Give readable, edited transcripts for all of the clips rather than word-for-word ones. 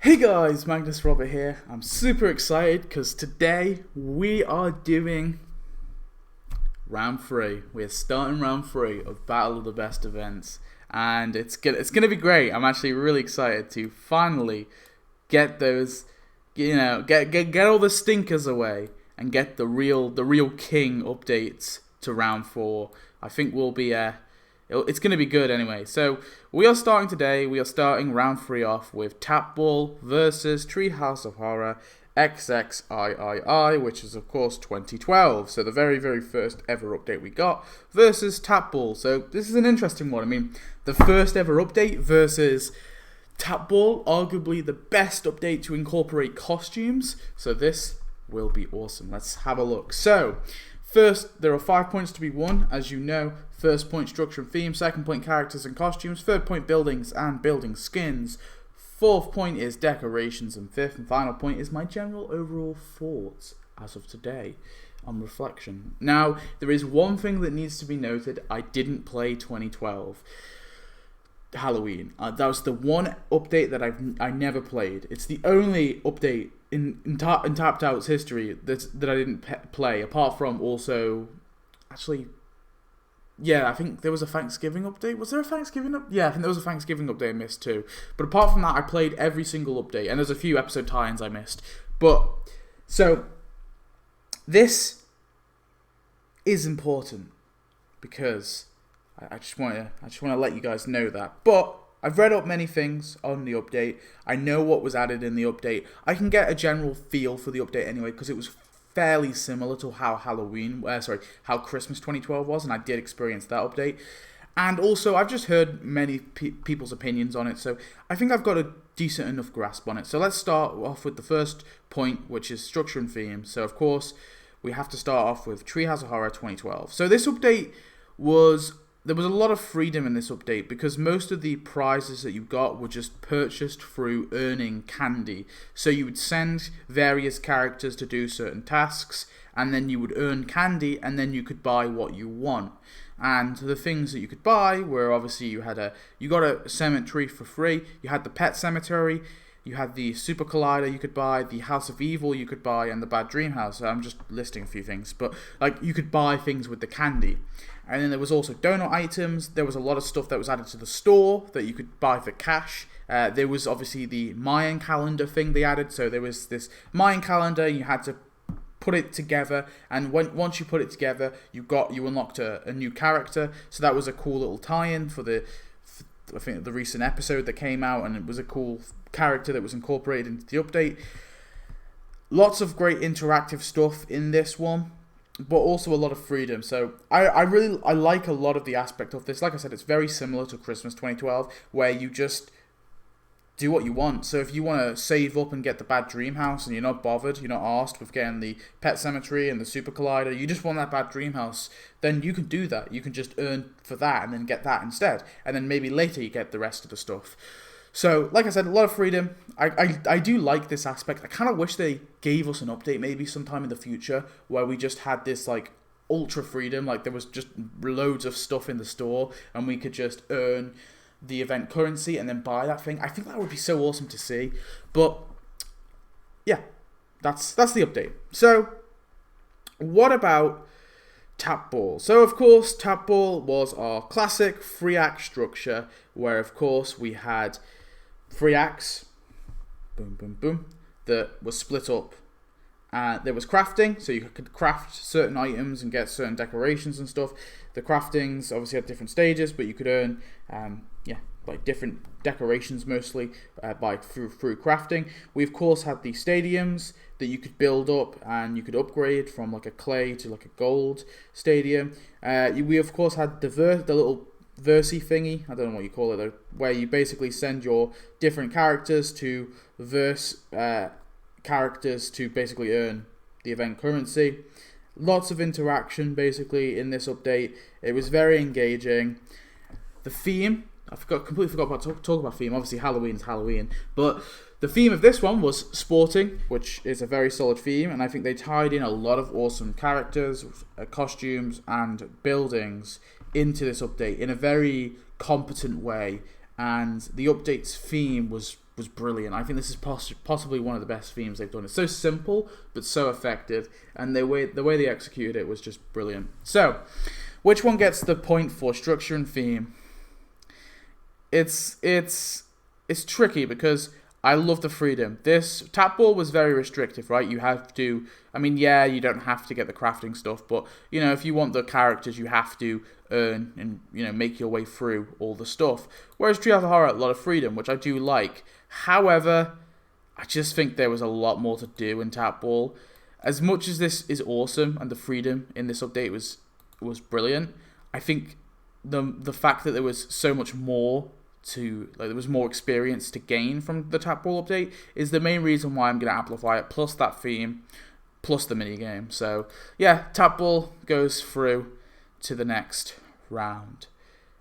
Hey guys, Magnus Robert here. I'm super excited because today we are doing round 3. We're starting round 3 of Battle of the Best events, and it's gonna be great. I'm actually really excited to finally get those, get all the stinkers away and get the real king updates to round 4. I think it's going to be good anyway. So we are starting today. We are starting round 3 off with Tap Ball versus Treehouse of Horror XXIII, which is of course 2012. So the very first ever update we got versus Tap Ball. So this is an interesting one. I mean, the first ever update versus Tap Ball, arguably the best update to incorporate costumes. So this will be awesome. Let's have a look. So first, there are 5 points to be won, as you know. First point, structure and theme. Second point, characters and costumes. Third point, buildings and building skins. Fourth point is decorations. And fifth and final point is my general overall thoughts as of today on reflection. Now, there is one thing that needs to be noted. I didn't play 2012 Halloween. That was the one update that I never played. It's the only update in Tapped Out's history that I didn't play, apart from also, actually, yeah, I think there was a Thanksgiving update. Was there a Thanksgiving update? Yeah, I think there was a Thanksgiving update I missed too. But apart from that, I played every single update, and there's a few episode tie-ins I missed. But, so, this is important, because I just want to let you guys know that. But I've read up many things on the update. I know what was added in the update. I can get a general feel for the update anyway, because it was fairly similar to how how Christmas 2012 was, and I did experience that update. And also, I've just heard many people's opinions on it, so I think I've got a decent enough grasp on it. So let's start off with the first point, which is structure and theme. So of course, we have to start off with Treehouse of Horror 2012. So this update there was a lot of freedom in this update, because most of the prizes that you got were just purchased through earning candy. So you would send various characters to do certain tasks, and then you would earn candy, and then you could buy what you want. And the things that you could buy were, obviously, you got a cemetery for free, you had the pet cemetery, you had the Super Collider you could buy, the House of Evil you could buy, and the Bad Dream House. So I'm just listing a few things, but like, you could buy things with the candy. And then there was also donut items. There was a lot of stuff that was added to the store that you could buy for cash. There was obviously the Mayan calendar thing they added. So there was this Mayan calendar. You had to put it together, and once you put it together, you unlocked a new character. So that was a cool little tie-in for I think the recent episode that came out, and it was a cool character that was incorporated into the update. Lots of great interactive stuff in this one, but also a lot of freedom. So I like a lot of the aspect of this. Like I said, it's very similar to Christmas 2012, where you just do what you want. So if you want to save up and get the Bad Dream House, and you're not bothered, you're not arsed with getting the Pet Cemetery and the Super Collider, you just want that Bad Dream House, then you can do that. You can just earn for that and then get that instead. And then maybe later you get the rest of the stuff. So, like I said, a lot of freedom. I do like this aspect. I kind of wish they gave us an update maybe sometime in the future where we just had this, like, ultra freedom. Like, there was just loads of stuff in the store, and we could just earn the event currency and then buy that thing. I think that would be so awesome to see. But yeah, that's the update. So what about Tap Ball? So of course, Tap Ball was our classic 3-act structure, where of course we had 3 acts, boom boom boom, that was split up. There was crafting, so you could craft certain items and get certain decorations and stuff. The craftings obviously had different stages, but you could earn like different decorations mostly through crafting. We of course had the stadiums that you could build up, and you could upgrade from like a clay to like a gold stadium. We of course had the little Versi thingy, I don't know what you call it though, where you basically send your different characters to characters to basically earn the event currency. Lots of interaction basically in this update. It was very engaging. The theme, completely forgot about talk about theme. Obviously Halloween's Halloween, but the theme of this one was sporting, which is a very solid theme, and I think they tied in a lot of awesome characters, costumes, and buildings into this update in a very competent way. And the update's theme was was brilliant. I think this is possibly one of the best themes they've done. It's so simple but so effective, and the way they executed it was just brilliant. So, which one gets the point for structure and theme? It's tricky because I love the freedom. This Tap Ball was very restrictive, right? You have to, I mean, yeah, you don't have to get the crafting stuff, but, you know, if you want the characters, you have to earn and, you know, make your way through all the stuff. Whereas Treehouse of Horror had a lot of freedom, which I do like. However, I just think there was a lot more to do in Tap Ball. As much as this is awesome and the freedom in this update was brilliant, I think the fact that there was so much more there was more experience to gain from the Tap Ball update is the main reason why I'm going to amplify it, plus that theme, plus the minigame. So, yeah, Tap Ball goes through to the next round.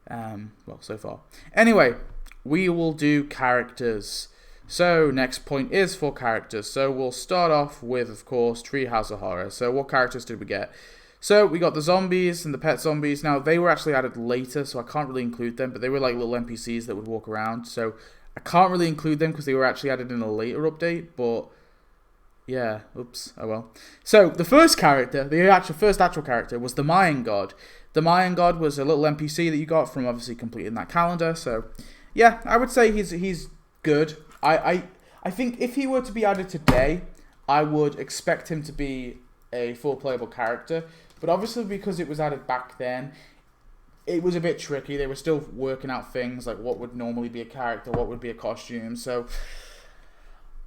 Well, so far. Anyway, we will do characters. So, next point is for characters. So, we'll start off with, of course, Treehouse of Horror. So, what characters did we get? So, we got the zombies and the pet zombies. Now, they were actually added later, so I can't really include them, but they were like little NPCs that would walk around. So, I can't really include them because they were actually added in a later update, but yeah, oops, oh well. So, the first character, first actual character, was the Mayan God. The Mayan God was a little NPC that you got from obviously completing that calendar, so yeah, I would say he's good. I think if he were to be added today, I would expect him to be a full playable character. But obviously, because it was added back then, it was a bit tricky. They were still working out things like what would normally be a character, what would be a costume. So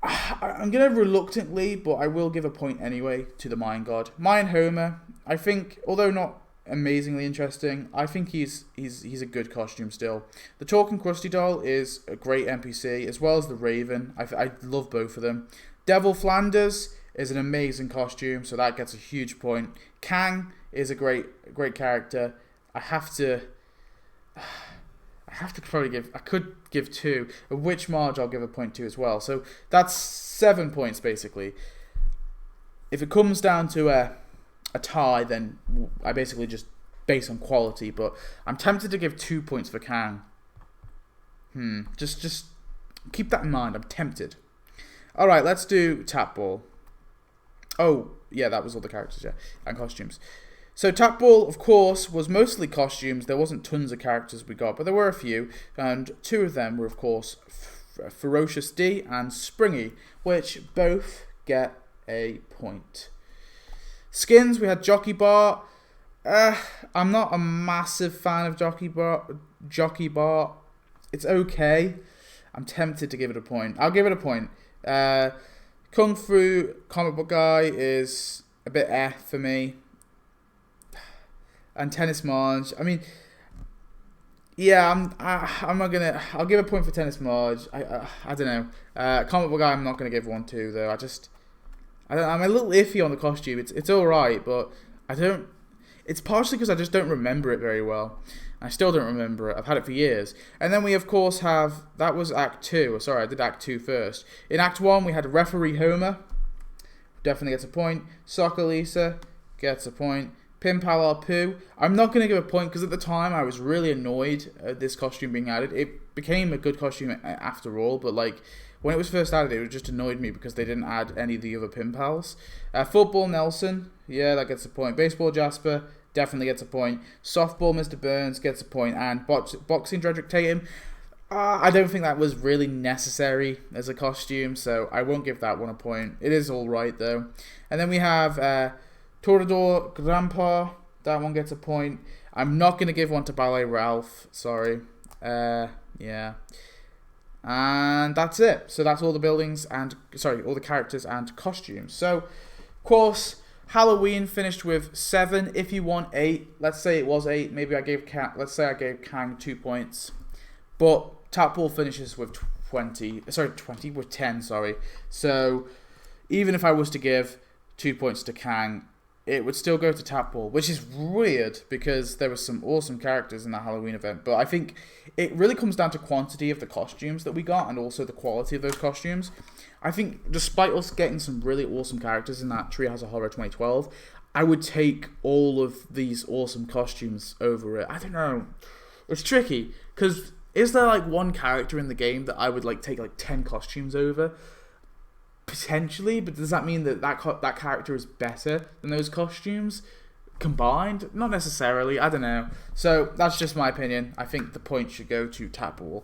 I'm going to reluctantly, but I will give a point anyway to the Mayan God. Mayan Homer, I think, although not amazingly interesting, I think he's a good costume still. The Talking Krusty Doll is a great NPC, as well as the Raven. I love both of them. Devil Flanders is an amazing costume, so that gets a huge point. Kang is a great character. I could give 2, of which Marge I'll give a point to as well. So that's 7 points basically. If it comes down to a tie, then I basically just base on quality, but I'm tempted to give 2 points for Kang. Just keep that in mind. I'm tempted. Alright, let's do Tap Ball. Oh, yeah, that was all the characters, yeah, and costumes. So Tap Ball, of course, was mostly costumes. There wasn't tons of characters we got, but there were a few, and 2 of them were, of course, Ferocious D and Springy, which both get a point. Skins, we had Jockey Bart. I'm not a massive fan of Jockey Bart. It's okay. I'm tempted to give it a point. I'll give it a point. Kung Fu comic book guy is a bit for me. And Tennis Marge, I mean, yeah, I'm not gonna. I'll give a point for Tennis Marge. I don't know. Comic book guy, I'm not gonna give 1 to though. I'm a little iffy on the costume. It's all right, but I don't. It's partially because I just don't remember it very well. I still don't remember it. I've had it for years. And then we, of course, have... That was Act 2. Sorry, I did Act 2 first. In Act 1, we had Referee Homer. Definitely gets a point. Soccer Lisa gets a point. Pin Pal Poo. I'm not going to give a point because at the time I was really annoyed at this costume being added. It became a good costume after all, but like when it was first added, it just annoyed me because they didn't add any of the other Pin Pals. Football Nelson. Yeah, that gets a point. Baseball Jasper. Definitely gets a point. Softball Mr. Burns gets a point. And boxing Dredrick Tatum, I don't think that was really necessary as a costume, so I won't give that one a point. It is alright though. And then we have Torador Grandpa. That one gets a point. I'm not going to give one to Ballet Ralph. Sorry. Yeah. And that's it. So that's all the buildings and... Sorry, all the characters and costumes. So, of course... Halloween finished with 7. If you want 8, let's say it was 8. Maybe I gave Kang 2 points. But Tap Ball finishes with 10. Sorry. So even if I was to give 2 points to Kang, it would still go to Tap Ball, which is weird because there were some awesome characters in that Halloween event. But I think it really comes down to quantity of the costumes that we got and also the quality of those costumes. I think despite us getting some really awesome characters in that Treehouse of Horror 2012, I would take all of these awesome costumes over it. I don't know. It's tricky because Is there like one character in the game that I would like take like 10 costumes over? Potentially, but does that mean that that character is better than those costumes combined? Not necessarily. I don't know. So that's just my opinion. I think the point should go to Tapball.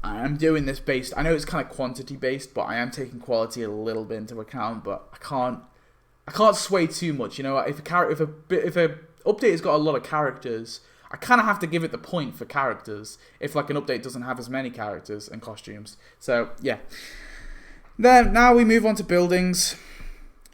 I'm doing this based. I know it's kind of quantity based, but I am taking quality a little bit into account. But I can't sway too much. You know, if a update has got a lot of characters, I kind of have to give it the point for characters. If like an update doesn't have as many characters and costumes, so yeah. Then now we move on to buildings.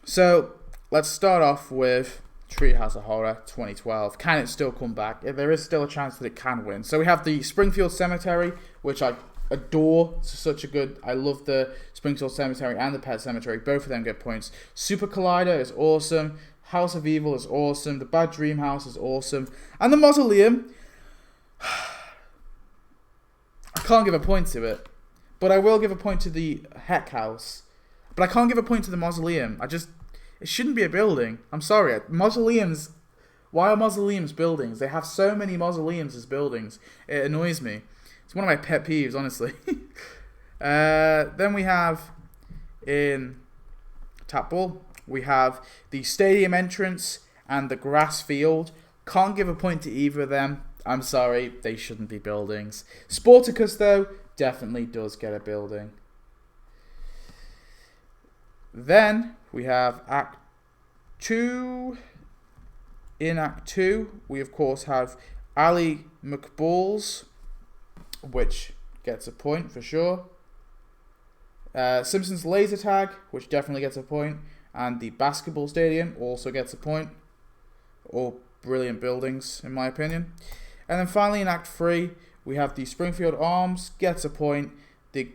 So let's start off with Treehouse of Horror 2012. Can it still come back? There is still a chance that it can win. So we have the Springfield Cemetery, which I adore. It's such a good. I love the Springfield Cemetery and the Pet Cemetery. Both of them get points. Super Collider is awesome. House of Evil is awesome. The Bad Dream House is awesome. And the Mausoleum, I can't give a point to it. But I will give a point to the Heck House. But I can't give a point to the Mausoleum. It shouldn't be a building. I'm sorry. Mausoleums, why are mausoleums buildings? They have so many mausoleums as buildings. It annoys me. It's one of my pet peeves, honestly. Then we have, in Tapball, we have the stadium entrance and the grass field. Can't give a point to either of them. I'm sorry. They shouldn't be buildings. Sporticus, though, definitely does get a building. Then we have Act 2. In Act 2, we of course have Ali McBalls, which gets a point for sure. Simpsons Laser Tag, which definitely gets a point. And the basketball stadium also gets a point. All brilliant buildings, in my opinion. And then finally in Act 3, we have the Springfield Arms, gets a point. The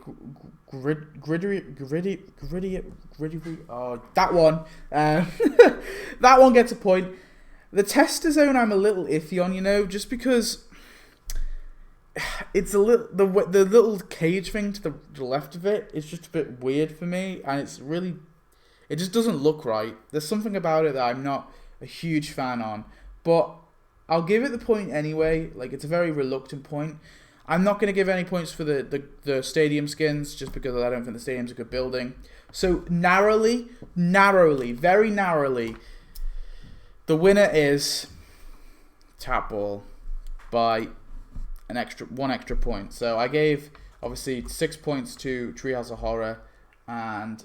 that one. That one gets a point. The Tester Zone I'm a little iffy on, you know, just because it's a little the little cage thing to the left of it is just a bit weird for me, and it just doesn't look right. There's something about it that I'm not a huge fan on, but I'll give it the point anyway. Like, it's a very reluctant point. I'm not going to give any points for the stadium skins, just because I don't think the stadium's a good building. So narrowly, very narrowly, the winner is Tapball by one extra point. So I gave obviously 6 points to Treehouse of Horror, and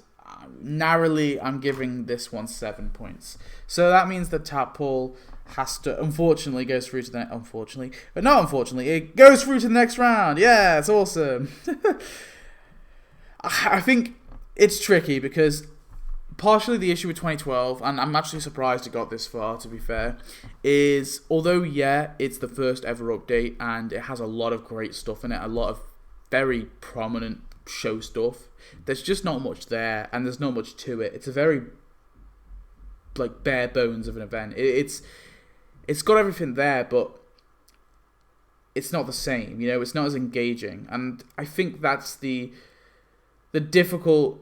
narrowly I'm giving this one 7 points. So that means that Tapball has to, unfortunately, goes through to the it goes through to the next round. Yeah, it's awesome. I think it's tricky because partially the issue with 2012, and I'm actually surprised it got this far, to be fair, is although, yeah, it's the first ever update and it has a lot of great stuff in it, a lot of very prominent show stuff, there's just not much there, and there's not much to it. It's a very, like, bare bones of an event. It's got everything there, but it's not the same, you know, it's not as engaging, and I think that's the difficult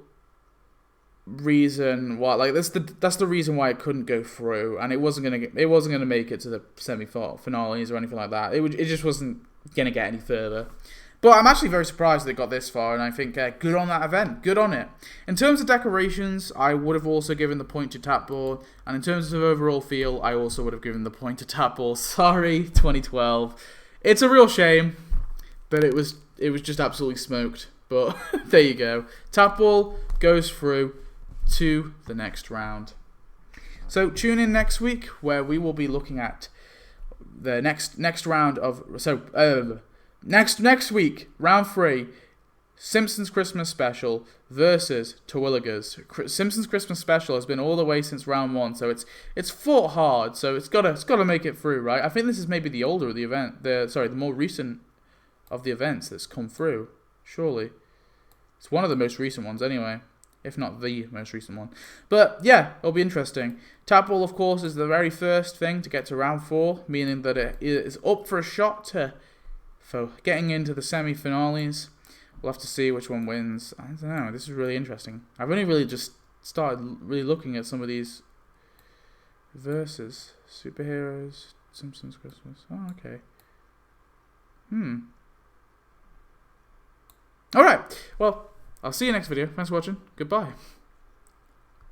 reason why, like, that's the reason why it couldn't go through, and it wasn't gonna make it to the semi-finales or anything like that. It just wasn't gonna get any further. But I'm actually very surprised that it got this far, and I think good on that event, good on it. In terms of decorations, I would have also given the point to Tapball, and in terms of overall feel, I also would have given the point to Tapball. Sorry, 2012. It's a real shame, but it was just absolutely smoked. But there you go. Tapball goes through to the next round. So tune in next week, where we will be looking at the next round of Next week, round 3, Simpsons Christmas Special versus Terwilligers. Simpsons Christmas Special has been all the way since round 1, so it's fought hard. So it's gotta make it through, right? I think this is maybe the older of the event. The more recent of the events that's come through. Surely, it's one of the most recent ones, anyway, if not the most recent one. But yeah, it'll be interesting. Tapball, of course, is the very first thing to get to round 4, meaning that it is up for a shot for getting into the semi-finales. We'll have to see which one wins. I don't know. This is really interesting. I've only really just started really looking at some of these verses. Superheroes, Simpsons Christmas. Oh, okay. Alright, well, I'll see you next video. Thanks for watching. Goodbye.